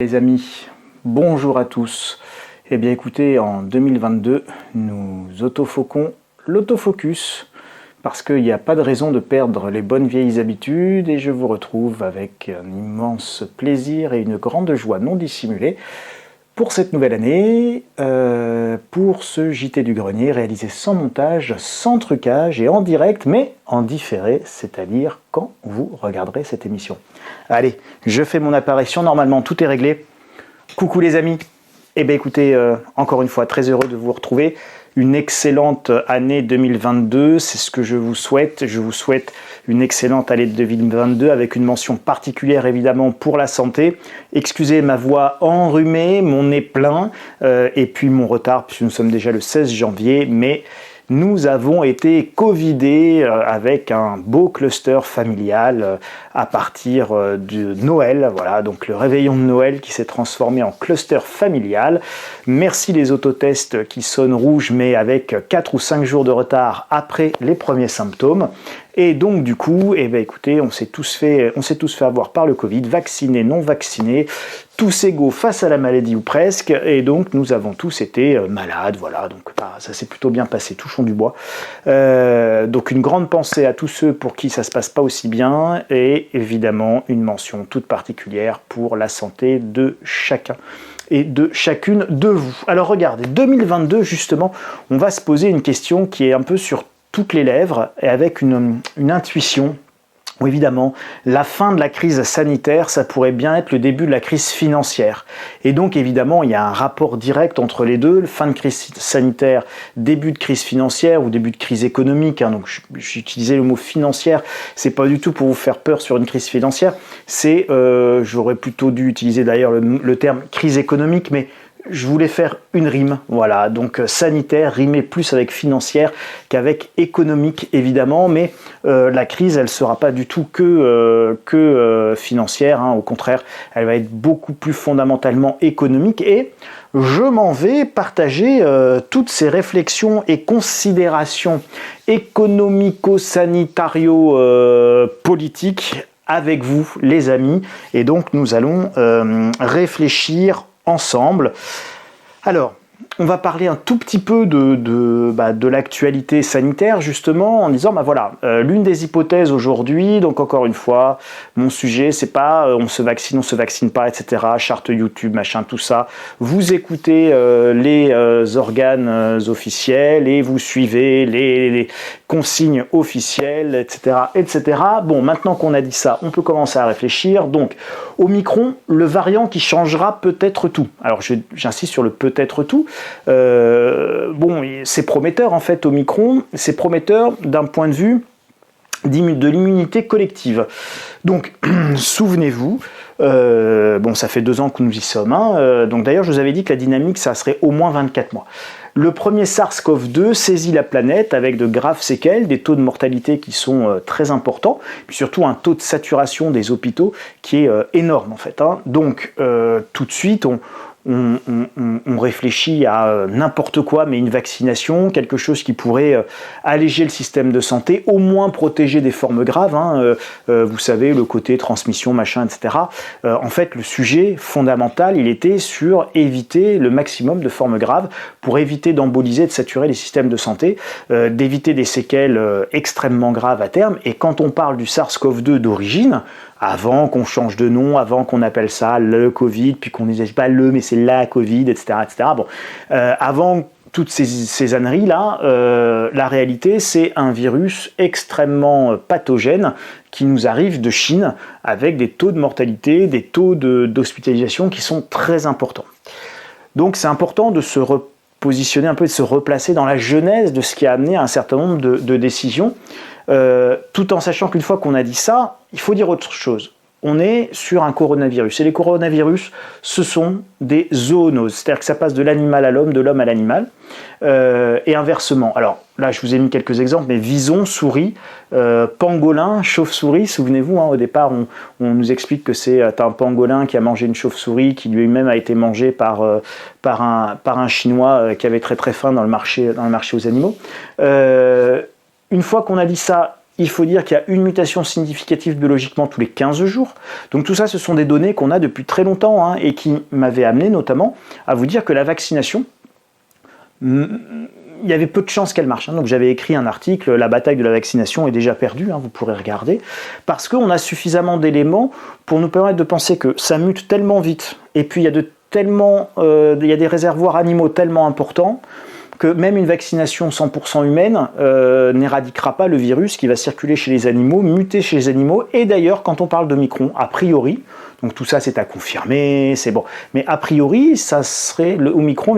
Les amis, bonjour à tous. Eh bien écoutez, en 2022, nous autofoquons l'autofocus parce qu'il n'y a pas de raison de perdre les bonnes vieilles habitudes et je vous retrouve avec un immense plaisir et une grande joie non dissimulée pour cette nouvelle année, pour ce JT du Grenier réalisé sans montage, sans trucage et en direct, mais en différé, c'est-à-dire quand vous regarderez cette émission. Allez, je fais mon apparition, normalement tout est réglé. Coucou les amis, eh bien écoutez, encore une fois, très heureux de vous retrouver. Une excellente année 2022, c'est ce que je vous souhaite. Je vous souhaite une excellente année 2022 avec une mention particulière évidemment pour la santé. Excusez ma voix enrhumée, mon nez plein et puis mon retard puisque nous sommes déjà le 16 janvier, mais nous avons été covidés avec un beau cluster familial à partir de Noël. Voilà, donc le réveillon de Noël qui s'est transformé en cluster familial. Merci les autotests qui sonnent rouges, mais avec 4 ou 5 jours de retard après les premiers symptômes. Et donc du coup, eh ben, écoutez, on s'est tous fait avoir par le Covid, vaccinés, non vaccinés, tous égaux face à la maladie ou presque, et donc nous avons tous été malades, voilà, donc ça s'est plutôt bien passé, touchons du bois. Donc une grande pensée à tous ceux pour qui ça se passe pas aussi bien, et évidemment une mention toute particulière pour la santé de chacun et de chacune de vous. Alors regardez, 2022 justement, on va se poser une question qui est un peu sur toutes les lèvres et avec une intuition. Où évidemment, la fin de la crise sanitaire, ça pourrait bien être le début de la crise financière. Et donc évidemment, il y a un rapport direct entre les deux, fin de crise sanitaire, début de crise financière ou début de crise économique. Donc j'ai utilisé le mot financière, c'est pas du tout pour vous faire peur sur une crise financière, c'est, j'aurais plutôt dû utiliser d'ailleurs le terme crise économique, mais je voulais faire une rime, voilà, donc sanitaire, rimer plus avec financière qu'avec économique évidemment, mais la crise elle sera pas du tout que financière, hein. Au contraire, elle va être beaucoup plus fondamentalement économique et je m'en vais partager toutes ces réflexions et considérations économico-sanitario-politiques avec vous les amis, et donc nous allons réfléchir ensemble. Alors, on va parler un tout petit peu de l'actualité sanitaire, justement, en disant, voilà, l'une des hypothèses aujourd'hui, donc encore une fois, mon sujet, c'est pas on se vaccine pas, etc., charte YouTube, machin, tout ça. Vous écoutez les organes officiels et vous suivez les consignes officielles, etc., etc. Bon, maintenant qu'on a dit ça, on peut commencer à réfléchir. Donc, Omicron, le variant qui changera peut-être tout. Alors, j'insiste sur le peut-être tout. Bon, c'est prometteur en fait, Omicron, c'est prometteur d'un point de vue de l'immunité collective. Donc, souvenez-vous, bon, ça fait 2 ans que nous y sommes, hein, donc d'ailleurs, je vous avais dit que la dynamique, ça serait au moins 24 mois. Le premier SARS-CoV-2 saisit la planète avec de graves séquelles, des taux de mortalité qui sont très importants, puis surtout un taux de saturation des hôpitaux qui est énorme en fait, hein. Donc, tout de suite, on réfléchit à n'importe quoi, mais une vaccination, quelque chose qui pourrait alléger le système de santé, au moins protéger des formes graves, hein, vous savez, le côté transmission, machin, etc. En fait, le sujet fondamental, il était sur éviter le maximum de formes graves, pour éviter d'emboliser, de saturer les systèmes de santé, d'éviter des séquelles extrêmement graves à terme. Et quand on parle du SARS-CoV-2 d'origine, avant qu'on change de nom, avant qu'on appelle ça le Covid, puis qu'on ne dise pas le, mais c'est la Covid, etc. etc. Bon, avant toutes ces âneries-là, la réalité, c'est un virus extrêmement pathogène qui nous arrive de Chine, avec des taux de mortalité, des taux d'hospitalisation qui sont très importants. Donc c'est important de se repositionner un peu, de se replacer dans la genèse de ce qui a amené à un certain nombre de décisions, tout en sachant qu'une fois qu'on a dit ça, il faut dire autre chose. On est sur un coronavirus. Et les coronavirus, ce sont des zoonoses. C'est-à-dire que ça passe de l'animal à l'homme, de l'homme à l'animal, et inversement. Alors là, je vous ai mis quelques exemples, mais vison, souris, pangolin, chauve-souris. Souvenez-vous, hein, au départ, on nous explique que c'est un pangolin qui a mangé une chauve-souris, qui lui-même a été mangé par un Chinois qui avait très très faim dans le marché aux animaux. Une fois qu'on a dit ça, il faut dire qu'il y a une mutation significative biologiquement tous les 15 jours. Donc tout ça, ce sont des données qu'on a depuis très longtemps hein, et qui m'avaient amené notamment à vous dire que la vaccination, il y avait peu de chances qu'elle marche. Hein. Donc j'avais écrit un article, la bataille de la vaccination est déjà perdue, hein, vous pourrez regarder, parce qu'on a suffisamment d'éléments pour nous permettre de penser que ça mute tellement vite, et puis il y a des réservoirs animaux tellement importants, que même une vaccination 100% humaine n'éradiquera pas le virus qui va circuler chez les animaux, muter chez les animaux, et d'ailleurs quand on parle d'Omicron, a priori, donc tout ça c'est à confirmer, c'est bon, mais a priori, le Omicron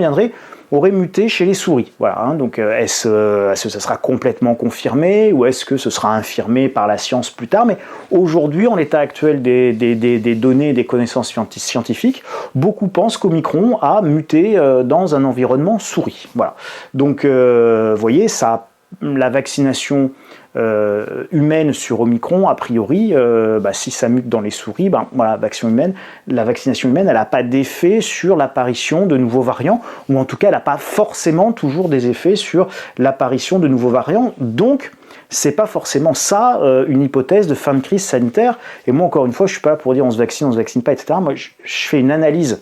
aurait muté chez les souris. Voilà, hein, donc est-ce que ça sera complètement confirmé ou est-ce que ce sera infirmé par la science plus tard? Mais aujourd'hui, en l'état actuel des données, des connaissances scientifiques, beaucoup pensent qu'Omicron a muté dans un environnement souris. Voilà. Donc, vous voyez, la vaccination humaine sur Omicron, a priori, si ça mute dans les souris, voilà, la vaccination humaine, elle n'a pas d'effet sur l'apparition de nouveaux variants, ou en tout cas, elle n'a pas forcément toujours des effets sur l'apparition de nouveaux variants. Donc, c'est pas forcément ça une hypothèse de fin de crise sanitaire. Et moi, encore une fois, je suis pas là pour dire on se vaccine pas, etc. Moi, je fais une analyse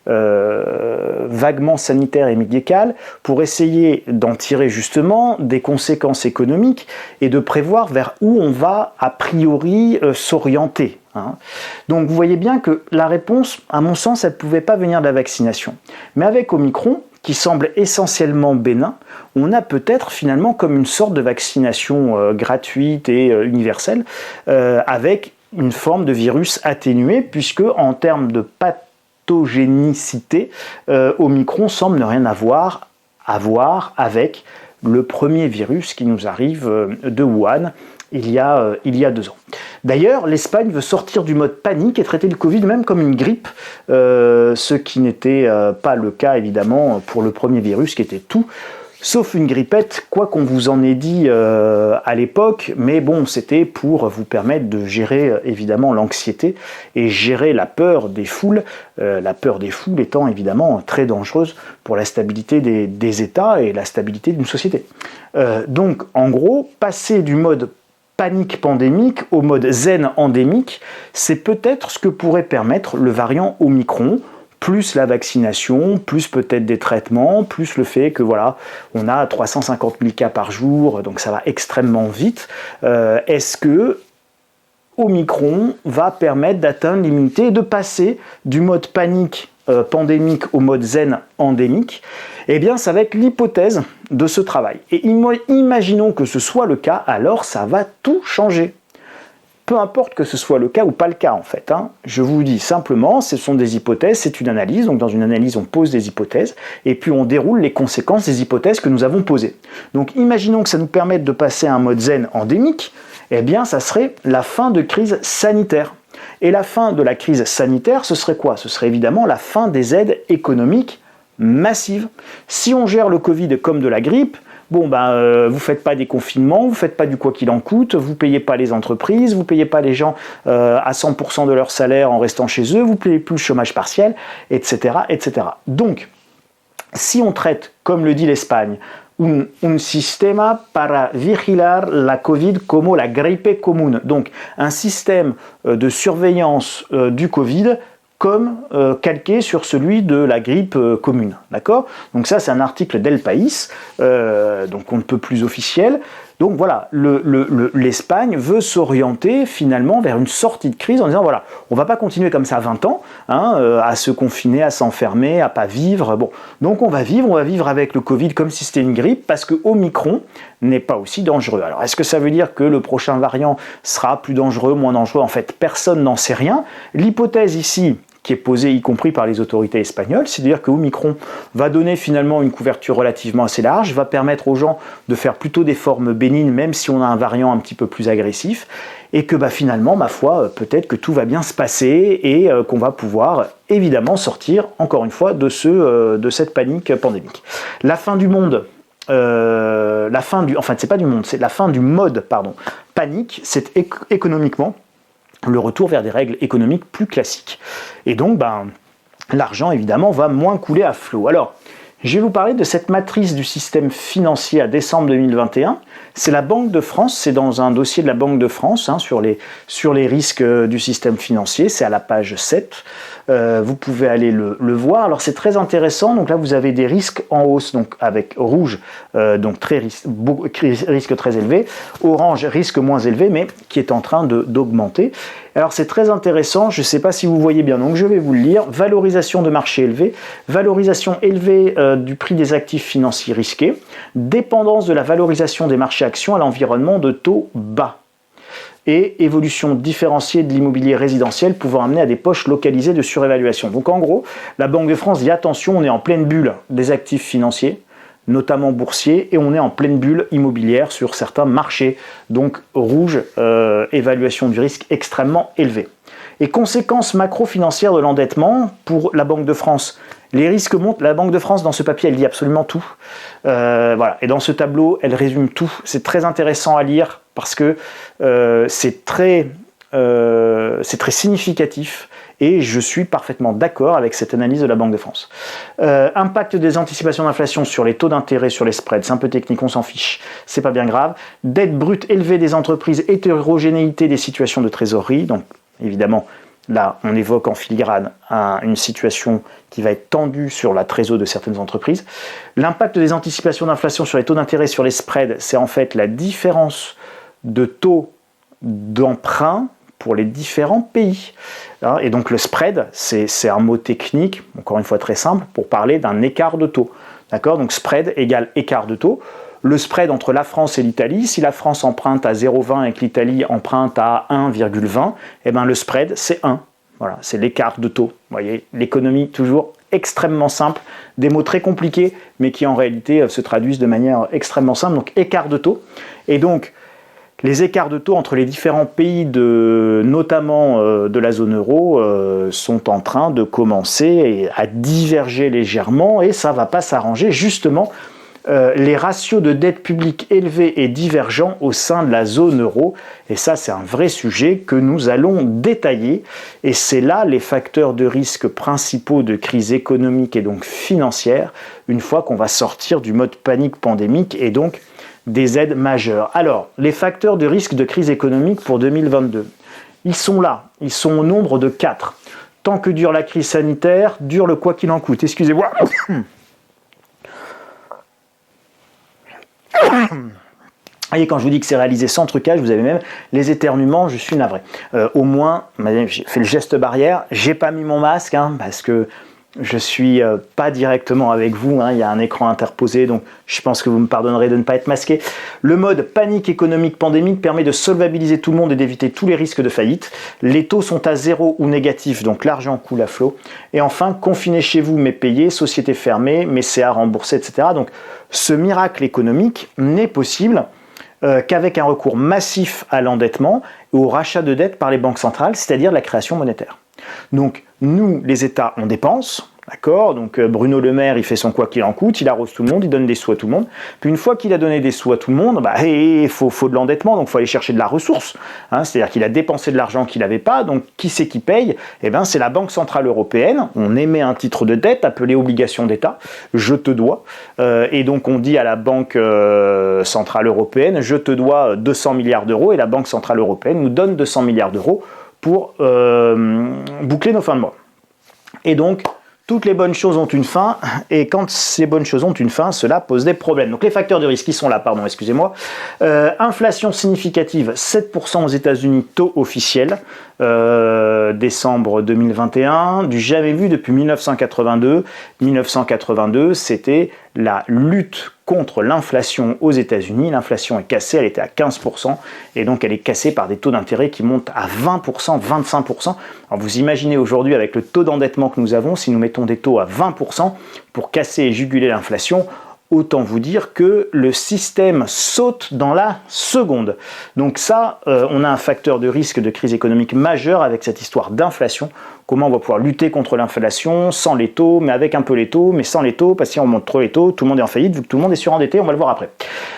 vaguement sanitaire et médicale pour essayer d'en tirer justement des conséquences économiques et de prévoir vers où on va a priori s'orienter. Hein. Donc vous voyez bien que la réponse, à mon sens, elle ne pouvait pas venir de la vaccination. Mais avec Omicron, qui semble essentiellement bénin, on a peut-être finalement comme une sorte de vaccination gratuite et universelle avec une forme de virus atténué, puisque en termes de pathogénicité, Omicron semble ne rien avoir avec le premier virus qui nous arrive de Wuhan il y a 2 ans. D'ailleurs, l'Espagne veut sortir du mode panique et traiter le Covid même comme une grippe, ce qui n'était pas le cas évidemment pour le premier virus qui était tout sauf une grippette, quoi qu'on vous en ait dit à l'époque, mais bon, c'était pour vous permettre de gérer évidemment l'anxiété et gérer la peur des foules étant évidemment très dangereuse pour la stabilité des États et la stabilité d'une société. Donc en gros, passer du mode panique pandémique au mode zen endémique, c'est peut-être ce que pourrait permettre le variant Omicron, plus la vaccination, plus peut-être des traitements, plus le fait que voilà, on a 350 000 cas par jour, donc ça va extrêmement vite. Est-ce que Omicron va permettre d'atteindre l'immunité et de passer du mode panique pandémique au mode zen endémique? Eh bien, ça va être l'hypothèse de ce travail. Et imaginons que ce soit le cas, alors ça va tout changer. Peu importe que ce soit le cas ou pas le cas en fait. Hein. Je vous dis simplement, ce sont des hypothèses, c'est une analyse. Donc dans une analyse, on pose des hypothèses et puis on déroule les conséquences des hypothèses que nous avons posées. Donc imaginons que ça nous permette de passer à un mode zen endémique, eh bien ça serait la fin de crise sanitaire. Et la fin de la crise sanitaire, ce serait quoi? Ce serait évidemment la fin des aides économiques massives. Si on gère le Covid comme de la grippe, bon, vous faites pas des confinements, vous faites pas du quoi qu'il en coûte, vous payez pas les entreprises, vous payez pas les gens à 100% de leur salaire en restant chez eux, vous payez plus le chômage partiel, etc., etc. Donc, si on traite, comme le dit l'Espagne, un sistema para vigilar la Covid como la gripe común, donc un système de surveillance du Covid comme calqué sur celui de la grippe commune, d'accord? Donc ça, c'est un article d'El País, donc on ne peut plus officiel. Donc voilà, l'Espagne veut s'orienter finalement vers une sortie de crise en disant voilà, on va pas continuer comme ça 20 ans, hein, à se confiner, à s'enfermer, à pas vivre. Bon, donc on va vivre avec le Covid comme si c'était une grippe parce que Omicron n'est pas aussi dangereux. Alors est-ce que ça veut dire que le prochain variant sera plus dangereux, moins dangereux? En fait, personne n'en sait rien. L'hypothèse ici, qui est posée y compris par les autorités espagnoles, c'est-à-dire que Omicron va donner finalement une couverture relativement assez large, va permettre aux gens de faire plutôt des formes bénignes, même si on a un variant un petit peu plus agressif, et que finalement, ma foi, peut-être que tout va bien se passer et qu'on va pouvoir évidemment sortir, encore une fois, de cette panique pandémique. La fin du monde, c'est pas du monde, c'est la fin du mode, panique, c'est économiquement le retour vers des règles économiques plus classiques. Et donc, l'argent, évidemment, va moins couler à flot. Alors, Je vais vous parler de cette matrice du système financier à décembre 2021. C'est la Banque de France, c'est dans un dossier de la Banque de France sur les risques du système financier, c'est à la page 7. Vous pouvez aller le voir. Alors c'est très intéressant, donc là vous avez des risques en hausse, donc avec rouge, donc risque très élevé, orange, risque moins élevé, mais qui est en train d'augmenter. Alors c'est très intéressant, je ne sais pas si vous voyez bien, donc je vais vous le lire. Valorisation de marché élevée, valorisation élevée du prix des actifs financiers risqués, dépendance de la valorisation des marchés actions à l'environnement de taux bas et évolution différenciée de l'immobilier résidentiel pouvant amener à des poches localisées de surévaluation. Donc en gros, la Banque de France dit attention, on est en pleine bulle des actifs financiers, notamment boursiers, et on est en pleine bulle immobilière sur certains marchés. Donc rouge, évaluation du risque extrêmement élevée. Et conséquences macro-financières de l'endettement pour la Banque de France. Les risques montent. La Banque de France, dans ce papier, elle dit absolument tout. Voilà. Et dans ce tableau, elle résume tout. C'est très intéressant à lire parce que c'est très significatif. Et je suis parfaitement d'accord avec cette analyse de la Banque de France. Impact des anticipations d'inflation sur les taux d'intérêt, sur les spreads, c'est un peu technique, on s'en fiche, c'est pas bien grave. Dette brute élevée des entreprises, hétérogénéité des situations de trésorerie, donc évidemment, là, on évoque en filigrane une situation qui va être tendue sur la trésorerie de certaines entreprises. L'impact des anticipations d'inflation sur les taux d'intérêt, sur les spreads, c'est en fait la différence de taux d'emprunt pour les différents pays. Et donc le spread, c'est un mot technique, encore une fois très simple, pour parler d'un écart de taux. D'accord ? Donc spread égale écart de taux. Le spread entre la France et l'Italie, si la France emprunte à 0,20 et que l'Italie emprunte à 1,20, eh ben le spread, c'est 1. Voilà, c'est l'écart de taux. Vous voyez, l'économie toujours extrêmement simple, des mots très compliqués, mais qui en réalité se traduisent de manière extrêmement simple. Donc écart de taux. Et donc, les écarts de taux entre les différents pays, notamment de la zone euro, sont en train de commencer à diverger légèrement et ça ne va pas s'arranger. Justement, les ratios de dette publique élevés et divergents au sein de la zone euro. Et ça, c'est un vrai sujet que nous allons détailler. Et c'est là les facteurs de risque principaux de crise économique et donc financière, une fois qu'on va sortir du mode panique pandémique et donc des aides majeures. Alors, les facteurs de risque de crise économique pour 2022, ils sont là, ils sont au nombre de 4. Tant que dure la crise sanitaire, dure le quoi qu'il en coûte. Excusez-moi. Et quand je vous dis que c'est réalisé sans trucage, vous avez même les éternuements, je suis navré. Au moins, j'ai fait le geste barrière, j'ai pas mis mon masque, parce que je suis pas directement avec vous, il y a un écran interposé, donc je pense que vous me pardonnerez de ne pas être masqué. Le mode panique économique pandémique permet de solvabiliser tout le monde et d'éviter tous les risques de faillite. Les taux sont à zéro ou négatifs, donc l'argent coule à flot. Et enfin, confiné chez vous mais payé, société fermée, mais CA remboursé, etc. Donc ce miracle économique n'est possible qu'avec un recours massif à l'endettement et au rachat de dettes par les banques centrales, c'est-à-dire la création monétaire. Donc nous, les États, on dépense, d'accord ? Donc Bruno Le Maire, il fait son quoi qu'il en coûte, il arrose tout le monde, il donne des sous à tout le monde. Puis une fois qu'il a donné des sous à tout le monde, il faut de l'endettement, donc il faut aller chercher de la ressource. C'est-à-dire qu'il a dépensé de l'argent qu'il n'avait pas, donc qui c'est qui paye ? C'est la Banque Centrale Européenne. On émet un titre de dette appelé obligation d'État, je te dois. Et donc on dit à la Banque Centrale Européenne, je te dois 200 milliards d'euros, et la Banque Centrale Européenne nous donne 200 milliards d'euros pour boucler nos fins de mois. Et donc, toutes les bonnes choses ont une fin, et quand ces bonnes choses ont une fin, cela pose des problèmes. Donc les facteurs de risque, qui sont là, excusez-moi. Inflation significative, 7% aux États-Unis, taux officiel, décembre 2021, du jamais vu depuis 1982. 1982, c'était la lutte contre l'inflation aux États-Unis. L'inflation est cassée, elle était à 15%, et donc elle est cassée par des taux d'intérêt qui montent à 20%, 25%. Alors vous imaginez aujourd'hui, avec le taux d'endettement que nous avons, si nous mettons des taux à 20% pour casser et juguler l'inflation, autant vous dire que le système saute dans la seconde. Donc ça, on a un facteur de risque de crise économique majeur avec cette histoire d'inflation comment on va pouvoir lutter contre l'inflation sans les taux, mais avec un peu les taux, mais sans les taux, parce que si on monte trop les taux, tout le monde est en faillite, vu que tout le monde est surendetté, on va le voir après.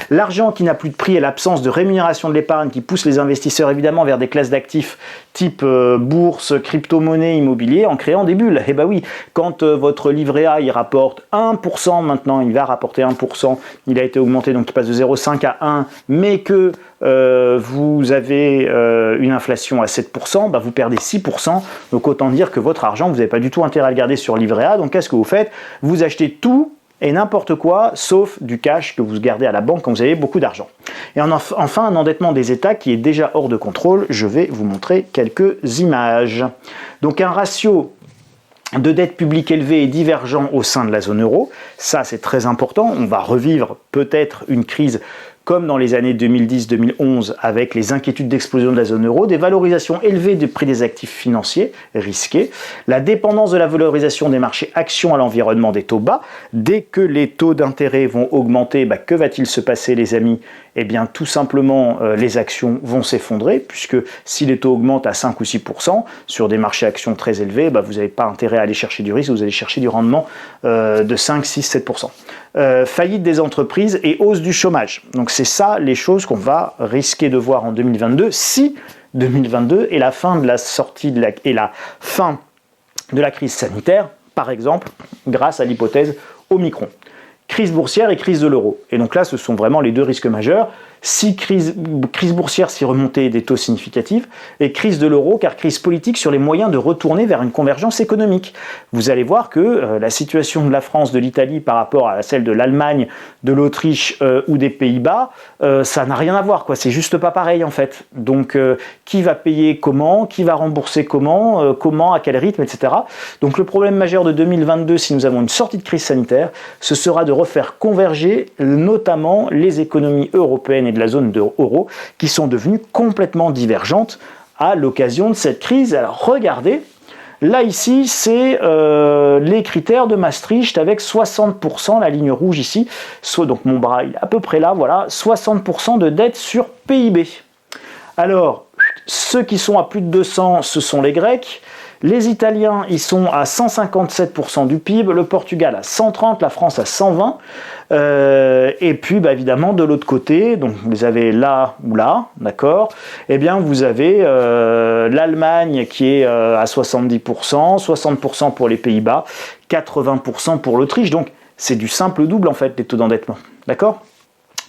L'argent qui n'a plus de prix et l'absence de rémunération de l'épargne qui pousse les investisseurs évidemment vers des classes d'actifs type bourse, crypto-monnaie, immobilier, en créant des bulles. Et bah oui, quand votre livret A, il rapporte 1%, maintenant il va rapporter 1%, il a été augmenté, donc il passe de 0,5 à 1, mais que vous avez une inflation à 7%, bah vous perdez 6%, donc autant dire que votre argent, vous n'avez pas du tout intérêt à le garder sur livret A, donc qu'est-ce que vous faites? Vous achetez tout et n'importe quoi, sauf du cash que vous gardez à la banque quand vous avez beaucoup d'argent. Et enfin, un endettement des États qui est déjà hors de contrôle. Je vais vous montrer quelques images. Donc un ratio de dette publique élevée et divergent au sein de la zone euro. Ça, c'est très important. On va revivre peut-être une crise comme dans les années 2010-2011 avec les inquiétudes d'explosion de la zone euro, des valorisations élevées du prix des actifs financiers risqués, la dépendance de la valorisation des marchés actions à l'environnement des taux bas. Dès que les taux d'intérêt vont augmenter, que va-t-il se passer les amis? Eh bien tout simplement les actions vont s'effondrer, puisque si les taux augmentent à 5 ou 6% sur des marchés actions très élevés, vous n'avez pas intérêt à aller chercher du risque, vous allez chercher du rendement de 5, 6, 7%. Faillite des entreprises et hausse du chômage. Donc c'est ça les choses qu'on va risquer de voir en 2022 si 2022 est la fin de la sortie et la fin de la crise sanitaire, par exemple grâce à l'hypothèse Omicron. Crise boursière et crise de l'euro. Et donc là, ce sont vraiment les deux risques majeurs. Si crise boursière, si remontée des taux significatifs, et crise de l'euro, car crise politique sur les moyens de retourner vers une convergence économique. Vous allez voir que la situation de la France, de l'Italie par rapport à celle de l'Allemagne, de l'Autriche ou des Pays-Bas, ça n'a rien à voir, quoi. C'est juste pas pareil en fait. Donc qui va payer comment, qui va rembourser comment, comment, à quel rythme, etc. Donc le problème majeur de 2022, si nous avons une sortie de crise sanitaire, ce sera de refaire converger notamment les économies européennes et de la zone euro qui sont devenues complètement divergentes à l'occasion de cette crise. Alors regardez, là ici c'est les critères de Maastricht avec 60%, la ligne rouge ici, donc mon bras il est à peu près là, voilà, 60% de dette sur PIB. Alors ceux qui sont à plus de 200, ce sont les Grecs. Les Italiens, ils sont à 157% du PIB, le Portugal à 130, la France à 120. Et puis, évidemment, de l'autre côté, donc vous avez là ou là, d'accord? Eh bien, vous avez l'Allemagne qui est à 70%, 60% pour les Pays-Bas, 80% pour l'Autriche. Donc, c'est du simple double, en fait, les taux d'endettement, d'accord?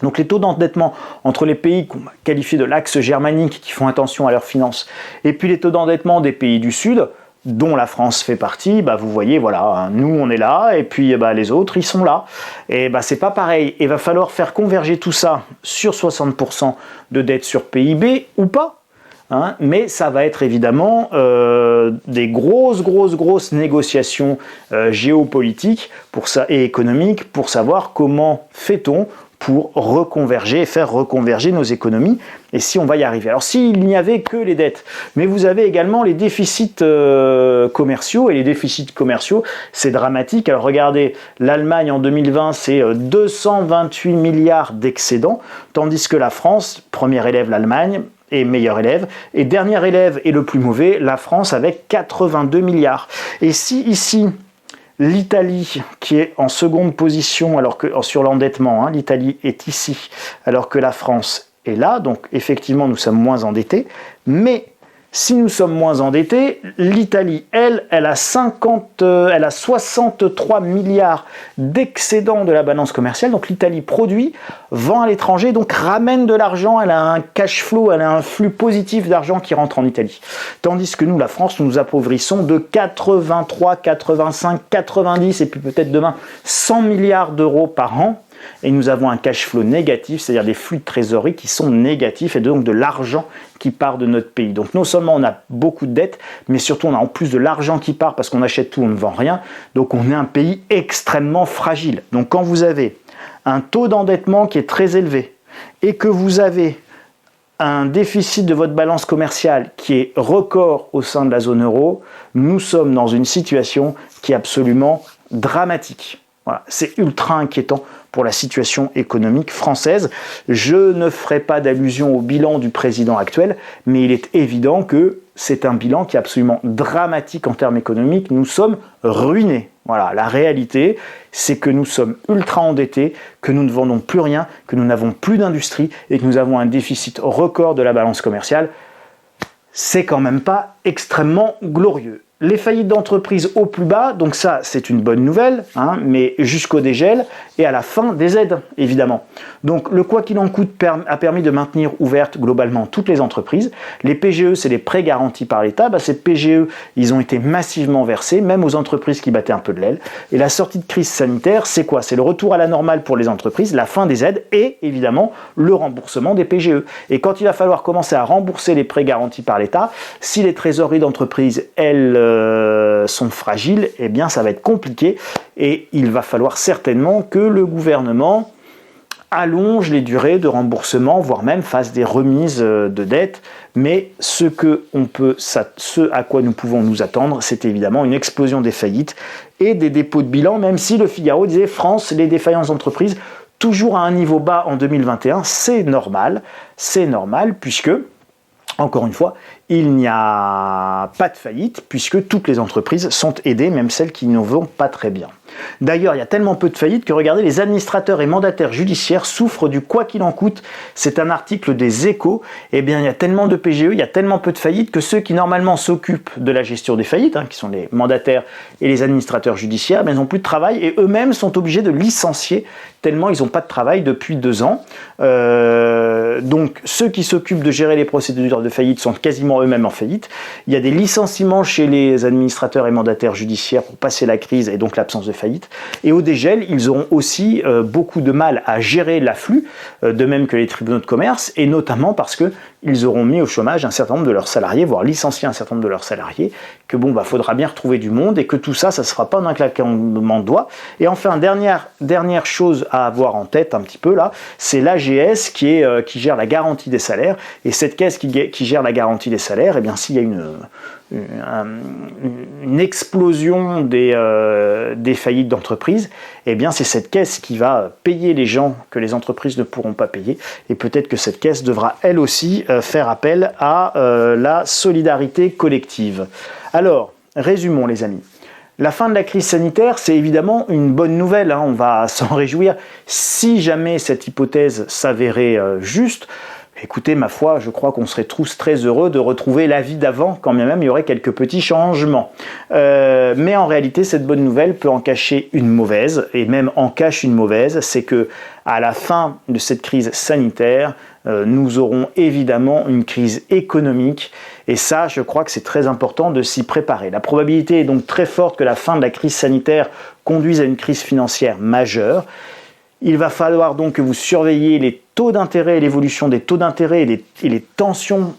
Donc les taux d'endettement entre les pays qu'on qualifie de l'axe germanique qui font attention à leurs finances et puis les taux d'endettement des pays du Sud, dont la France fait partie, vous voyez, voilà, nous on est là et puis les autres ils sont là. Et c'est pas pareil. Il va falloir faire converger tout ça sur 60% de dette sur PIB ou pas. Mais ça va être évidemment des grosses négociations géopolitiques et économiques pour savoir comment fait-on pour reconverger et faire reconverger nos économies, et si on va y arriver. Alors s'il n'y avait que les dettes, mais vous avez également les déficits commerciaux, et les déficits commerciaux, c'est dramatique. Alors regardez, l'Allemagne en 2020, c'est 228 milliards d'excédents, tandis que la France, premier élève l'Allemagne, et meilleur élève, et dernier élève et le plus mauvais, la France avec 82 milliards. Et si ici, l'Italie, qui est en seconde position alors que sur l'endettement, l'Italie est ici, alors que la France est là, donc effectivement nous sommes moins endettés, mais si nous sommes moins endettés, l'Italie, elle a 63 milliards d'excédents de la balance commerciale, donc l'Italie produit, vend à l'étranger, donc ramène de l'argent, elle a un cash flow, elle a un flux positif d'argent qui rentre en Italie. Tandis que nous, la France, nous nous appauvrissons de 83, 85, 90 et puis peut-être demain 100 milliards d'euros par an. Et nous avons un cash flow négatif, c'est-à-dire des flux de trésorerie qui sont négatifs et donc de l'argent qui part de notre pays. Donc non seulement on a beaucoup de dettes, mais surtout on a en plus de l'argent qui part parce qu'on achète tout, on ne vend rien. Donc on est un pays extrêmement fragile. Donc quand vous avez un taux d'endettement qui est très élevé et que vous avez un déficit de votre balance commerciale qui est record au sein de la zone euro, nous sommes dans une situation qui est absolument dramatique. Voilà, c'est ultra inquiétant pour la situation économique française. Je ne ferai pas d'allusion au bilan du président actuel, mais il est évident que c'est un bilan qui est absolument dramatique en termes économiques. Nous sommes ruinés. Voilà, la réalité, c'est que nous sommes ultra endettés, que nous ne vendons plus rien, que nous n'avons plus d'industrie et que nous avons un déficit record de la balance commerciale. C'est quand même pas extrêmement glorieux. Les faillites d'entreprises au plus bas, donc ça c'est une bonne nouvelle, mais jusqu'au dégel et à la fin des aides évidemment. Donc le quoi qu'il en coûte a permis de maintenir ouvertes globalement toutes les entreprises. Les PGE, c'est les prêts garantis par l'État, ces PGE ils ont été massivement versés, même aux entreprises qui battaient un peu de l'aile. Et la sortie de crise sanitaire, c'est quoi? C'est le retour à la normale pour les entreprises, la fin des aides et évidemment le remboursement des PGE. Et quand il va falloir commencer à rembourser les prêts garantis par l'État, si les trésoreries d'entreprises, elles sont fragiles, eh bien ça va être compliqué et il va falloir certainement que le gouvernement allonge les durées de remboursement, voire même fasse des remises de dettes. Mais ce à quoi nous pouvons nous attendre, c'est évidemment une explosion des faillites et des dépôts de bilan, même si le Figaro disait France, les défaillances d'entreprises toujours à un niveau bas en 2021, c'est normal puisque encore une fois, il n'y a pas de faillite puisque toutes les entreprises sont aidées, même celles qui ne vont pas très bien. D'ailleurs, il y a tellement peu de faillites que regardez, les administrateurs et mandataires judiciaires souffrent du quoi qu'il en coûte. C'est un article des Échos. Eh bien, il y a tellement de PGE, il y a tellement peu de faillites que ceux qui normalement s'occupent de la gestion des faillites, qui sont les mandataires et les administrateurs judiciaires, ils n'ont plus de travail et eux-mêmes sont obligés de licencier tellement ils n'ont pas de travail depuis 2 ans. Donc, ceux qui s'occupent de gérer les procédures de faillite sont quasiment eux-mêmes en faillite. Il y a des licenciements chez les administrateurs et mandataires judiciaires pour passer la crise et donc l'absence de faillite. Et au dégel, ils auront aussi beaucoup de mal à gérer l'afflux, de même que les tribunaux de commerce, et notamment parce qu'ils auront mis au chômage un certain nombre de leurs salariés, voire licencié un certain nombre de leurs salariés, que faudra bien retrouver du monde, et que tout ça, ça ne se fera pas en un claquement de doigts. Et enfin, dernière chose à avoir en tête un petit peu là, c'est l'AGS qui gère la garantie des salaires, et cette caisse qui gère la garantie des salaires, eh bien s'il y a une explosion des faillites d'entreprises, eh bien c'est cette caisse qui va payer les gens que les entreprises ne pourront pas payer, et peut-être que cette caisse devra elle aussi faire appel à la solidarité collective. Alors, résumons les amis. La fin de la crise sanitaire, c'est évidemment une bonne nouvelle, on va s'en réjouir. Si jamais cette hypothèse s'avérait juste, écoutez, ma foi, je crois qu'on serait tous très heureux de retrouver la vie d'avant, quand bien même il y aurait quelques petits changements. Mais en réalité, cette bonne nouvelle peut en cacher une mauvaise, et même en cache une mauvaise, c'est que à la fin de cette crise sanitaire, nous aurons évidemment une crise économique, et ça, je crois que c'est très important de s'y préparer. La probabilité est donc très forte que la fin de la crise sanitaire conduise à une crise financière majeure. Il va falloir donc que vous surveilliez les taux d'intérêt et l'évolution des taux d'intérêt et les tensions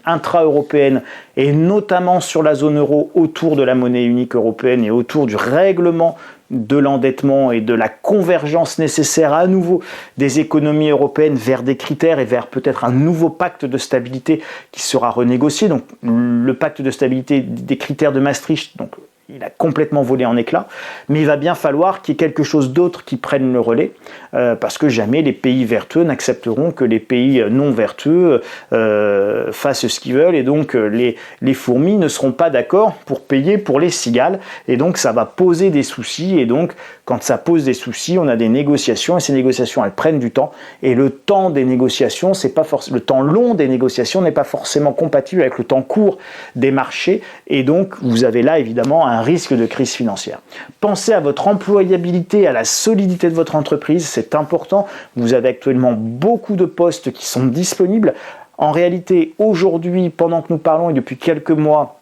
intra-européennes, et notamment sur la zone euro autour de la monnaie unique européenne et autour du règlement de l'endettement et de la convergence nécessaire à nouveau des économies européennes vers des critères et vers peut-être un nouveau pacte de stabilité qui sera renégocié. Donc le pacte de stabilité des critères de Maastricht, donc il a complètement volé en éclats, mais il va bien falloir qu'il y ait quelque chose d'autre qui prenne le relais, parce que jamais les pays vertueux n'accepteront que les pays non vertueux fassent ce qu'ils veulent, et donc les fourmis ne seront pas d'accord pour payer pour les cigales, et donc ça va poser des soucis, et donc quand ça pose des soucis, on a des négociations, et ces négociations elles prennent du temps, et le temps des négociations, le temps long des négociations n'est pas forcément compatible avec le temps court des marchés, et donc vous avez là évidemment un risque de crise financière. Pensez à votre employabilité, à la solidité de votre entreprise, c'est important. Vous avez actuellement beaucoup de postes qui sont disponibles. En réalité, aujourd'hui, pendant que nous parlons et depuis quelques mois,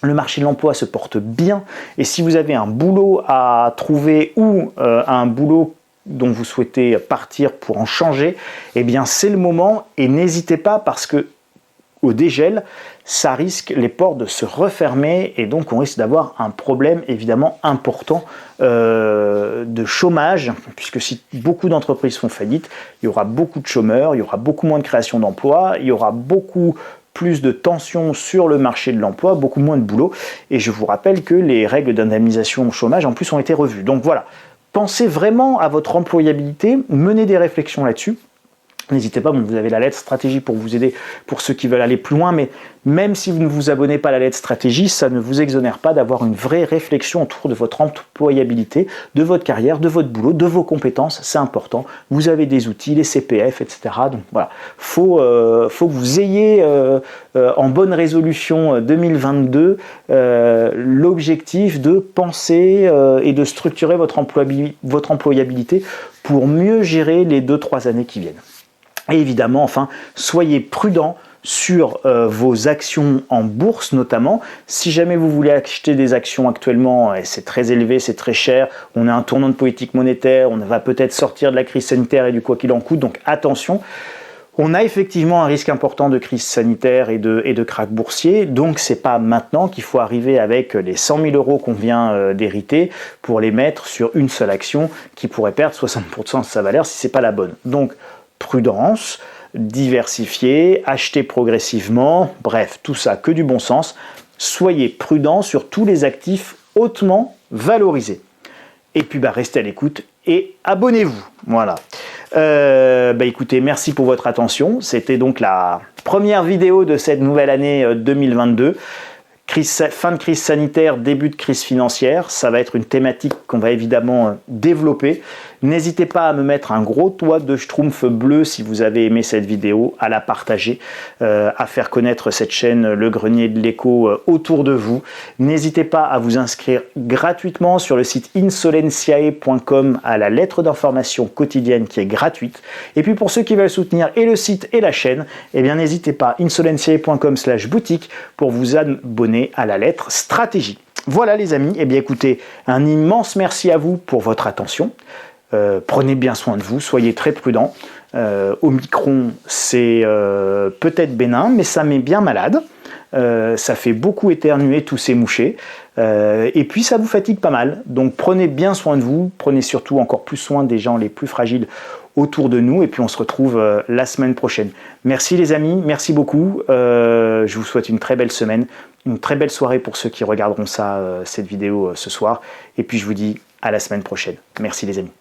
le marché de l'emploi se porte bien. Et si vous avez un boulot à trouver ou un boulot dont vous souhaitez partir pour en changer, eh bien c'est le moment, et n'hésitez pas, parce que au dégel, ça risque les portes de se refermer, et donc on risque d'avoir un problème évidemment important de chômage, puisque si beaucoup d'entreprises font faillite, il y aura beaucoup de chômeurs, il y aura beaucoup moins de création d'emplois, il y aura beaucoup plus de tensions sur le marché de l'emploi, beaucoup moins de boulot, et je vous rappelle que les règles d'indemnisation au chômage en plus ont été revues. Donc voilà, pensez vraiment à votre employabilité, menez des réflexions là-dessus. N'hésitez pas, bon, vous avez la lettre stratégie pour vous aider pour ceux qui veulent aller plus loin, mais même si vous ne vous abonnez pas à la lettre stratégie, ça ne vous exonère pas d'avoir une vraie réflexion autour de votre employabilité, de votre carrière, de votre boulot, de vos compétences, c'est important. Vous avez des outils, les CPF, etc. Donc voilà, faut que vous ayez en bonne résolution 2022 l'objectif de penser et de structurer votre employabilité pour mieux gérer les 2-3 années qui viennent. Et évidemment, enfin, soyez prudents sur vos actions en bourse notamment. Si jamais vous voulez acheter des actions actuellement, et c'est très élevé, c'est très cher, on a un tournant de politique monétaire, on va peut-être sortir de la crise sanitaire et du quoi qu'il en coûte, donc attention. On a effectivement un risque important de crise sanitaire et de krach boursier, donc c'est pas maintenant qu'il faut arriver avec les 100 000 euros qu'on vient d'hériter pour les mettre sur une seule action qui pourrait perdre 60% de sa valeur si c'est pas la bonne. Donc prudence, diversifier, acheter progressivement, bref, tout ça, que du bon sens. Soyez prudents sur tous les actifs hautement valorisés. Et puis restez à l'écoute et abonnez-vous. Voilà. Écoutez, merci pour votre attention. C'était donc la première vidéo de cette nouvelle année 2022. Fin de crise sanitaire, début de crise financière, ça va être une thématique qu'on va évidemment développer. N'hésitez pas à me mettre un gros toit de schtroumpf bleu si vous avez aimé cette vidéo, à la partager, à faire connaître cette chaîne Le Grenier de l'Écho autour de vous. N'hésitez pas à vous inscrire gratuitement sur le site insolentiae.com à la lettre d'information quotidienne qui est gratuite. Et puis pour ceux qui veulent soutenir et le site et la chaîne, eh bien n'hésitez pas insolentiae.com/boutique pour vous abonner à la lettre stratégie. Voilà les amis, eh bien écoutez, un immense merci à vous pour votre attention. Prenez bien soin de vous, soyez très prudents. Omicron, c'est peut-être bénin, mais ça met bien malade. Ça fait beaucoup éternuer, tousser, moucher. Et puis ça vous fatigue pas mal. Donc prenez bien soin de vous, prenez surtout encore plus soin des gens les plus fragiles autour de nous. Et puis on se retrouve la semaine prochaine. Merci les amis, merci beaucoup. Je vous souhaite une très belle semaine, une très belle soirée pour ceux qui regarderont cette vidéo ce soir. Et puis je vous dis à la semaine prochaine. Merci les amis.